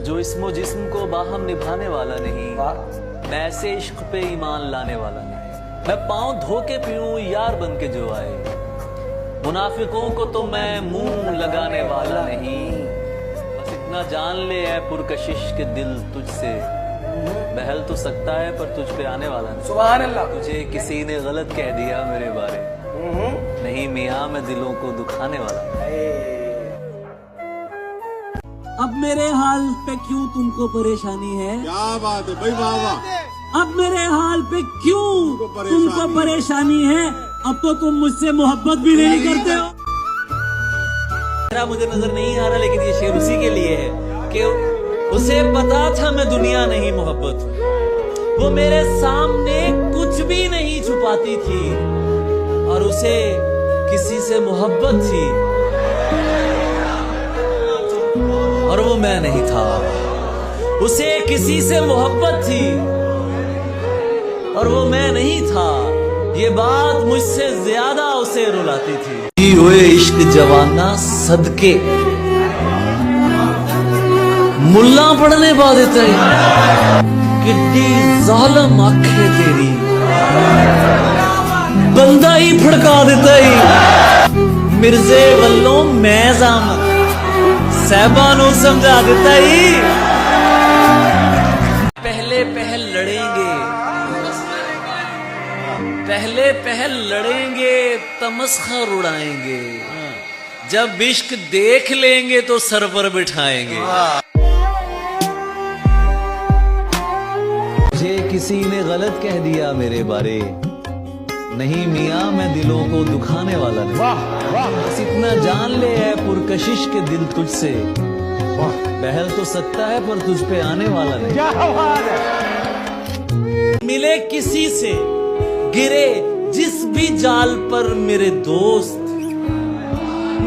जो इस्मो जिस्म को बाहम निभाने वाला नहीं, मैं ऐसे इश्क पे ईमान लाने वाला नहीं। मैं पांव धो के पीऊं यार बन के जो आए, मुनाफिकों को तो मैं मुंह लगाने वाला नहीं। बस इतना जान ले ऐ पुरकशिश के दिल तुझसे बहल तो सकता है पर तुझ पे आने वाला नहीं। सुभान अल्लाह। तुझे किसी ने गलत कह दिया मेरे बारे, नहीं मियां मैं दिलों को दुखाने वाला। अब मेरे हाल पे क्यों तुमको परेशानी है? क्या बात है भाई, वाह वाह। अब मेरे हाल पे क्यों तुमको परेशानी है? अब तो तुम मुझसे मोहब्बत भी नहीं करते हो। मुझे नजर नहीं आ रहा, लेकिन ये शेर उसी के लिए है कि उसे पता था मैं दुनिया नहीं मोहब्बत हूं। वो मेरे सामने कुछ भी नहीं छुपाती थी और उसे किसी से मोहब्बत थी और वो मैं नहीं था। उसे किसी से मोहब्बत थी और वो मैं नहीं था। ये बात मुझसे ज्यादा उसे रुलाती थी। हुए इश्क जवाना सदके मुल्ला पढ़ने पा देता है, किड्डी जालम आंखें तेरी बंदा ही फड़का देता है। मिर्जे वल्लों मैं जाम साहबानों समझा देता ही। पहले पहल लड़ेंगे, पहले पहल लड़ेंगे, तमस्खर उड़ाएंगे, जब इश्क देख लेंगे तो सर पर बिठाएंगे। मुझे किसी ने गलत कह दिया मेरे बारे, नहीं मियां मैं दिलों को दुखाने वाला नहीं। बस इतना जान ले है पुरकशिश के दिल तुझसे बहल तो सकता है पर तुझ पे आने वाला नहीं। क्या बात है। मिले किसी से गिरे जिस भी जाल पर मेरे दोस्त,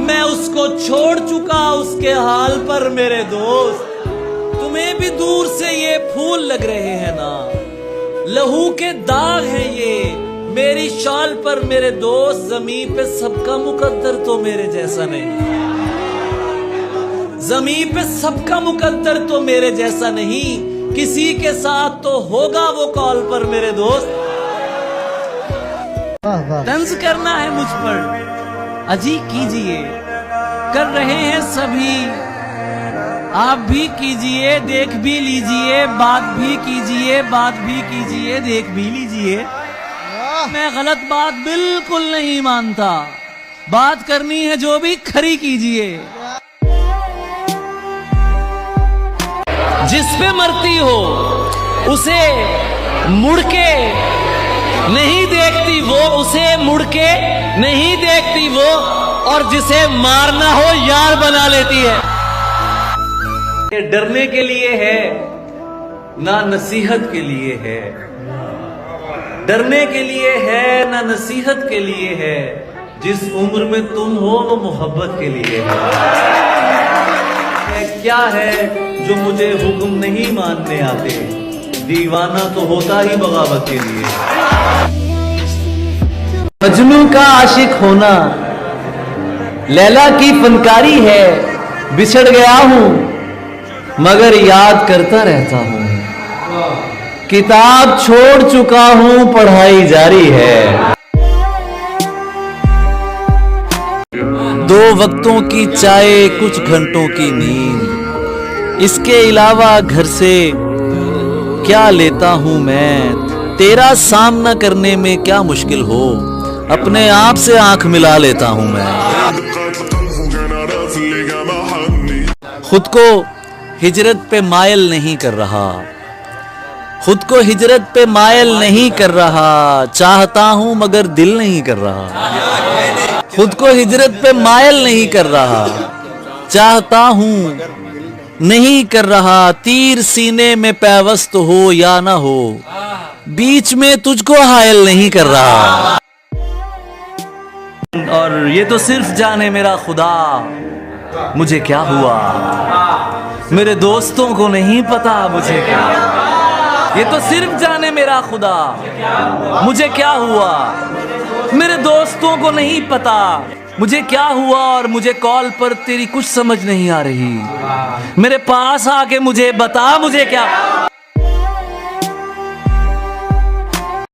मैं उसको छोड़ चुका उसके हाल पर मेरे दोस्त। तुम्हें भी दूर से ये फूल लग रहे हैं ना, लहू के दाग हैं ये मेरी शाल पर मेरे दोस्त। ज़मीं पे सबका मुकद्दर तो मेरे जैसा नहीं, ज़मीं पे सबका मुकद्दर तो मेरे जैसा नहीं। किसी के साथ तो होगा वो कॉल पर मेरे दोस्त। तंज करना है मुझ पर अजी कीजिए, कर रहे हैं सभी, आप भी कीजिए, देख भी लीजिए, बात भी कीजिए, बात भी कीजिए, देख भी लीजिए। मैं गलत बात बिल्कुल नहीं मानता, बात करनी है जो भी खरी कीजिए। जिस पे मरती हो उसे मुड़ के नहीं देखती वो, उसे मुड़ के नहीं देखती वो, और जिसे मारना हो यार बना लेती है। ये डरने के लिए है ना नसीहत के लिए है, डरने के लिए है ना नसीहत के लिए है। जिस उम्र में तुम हो वो मोहब्बत के लिए है। क्या है जो मुझे हुक्म नहीं मानने आते, दीवाना तो होता ही बगावत के लिए। मजनू का आशिक होना लैला की फनकारी है, बिछड़ गया हूं मगर याद करता रहता हूं। किताब छोड़ चुका हूं पढ़ाई जारी है। दो वक्तों की चाय कुछ घंटों की नींद, इसके अलावा घर से क्या लेता हूं मैं। तेरा सामना करने में क्या मुश्किल हो, अपने आप से आंख मिला लेता हूं मैं। खुद को हिजरत पे मायल नहीं कर रहा, खुद को हिजरत पे मायल नहीं कर रहा। चाहता हूं मगर दिल नहीं कर रहा, खुद को हिजरत पे मायल नहीं कर रहा। चाहता हूं नहीं कर रहा, तीर सीने में पैवस्त हो या ना हो, बीच में तुझको हायल नहीं कर रहा। और ये तो सिर्फ जाने मेरा खुदा मुझे क्या हुआ, मेरे दोस्तों को नहीं पता मुझे क्या। ये तो सिर्फ जाने मेरा खुदा मुझे क्या हुआ, मेरे दोस्तों को नहीं पता। मुझे क्या हुआ और मुझे कॉल पर तेरी कुछ समझ नहीं आ रही। मेरे पास आके मुझे बता मुझे क्या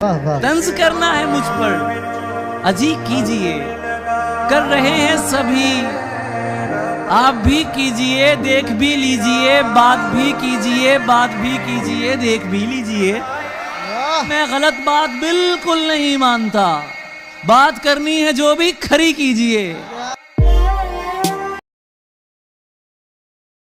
तंज करना है मुझ पर। अजी कीजिए, कर रहे हैं सभी, आप भी कीजिए, देख भी लीजिए, बात भी कीजिए, बात भी कीजिए, देख भी लीजिए। मैं गलत बात बिल्कुल नहीं मानता, बात करनी है जो भी खरी कीजिए।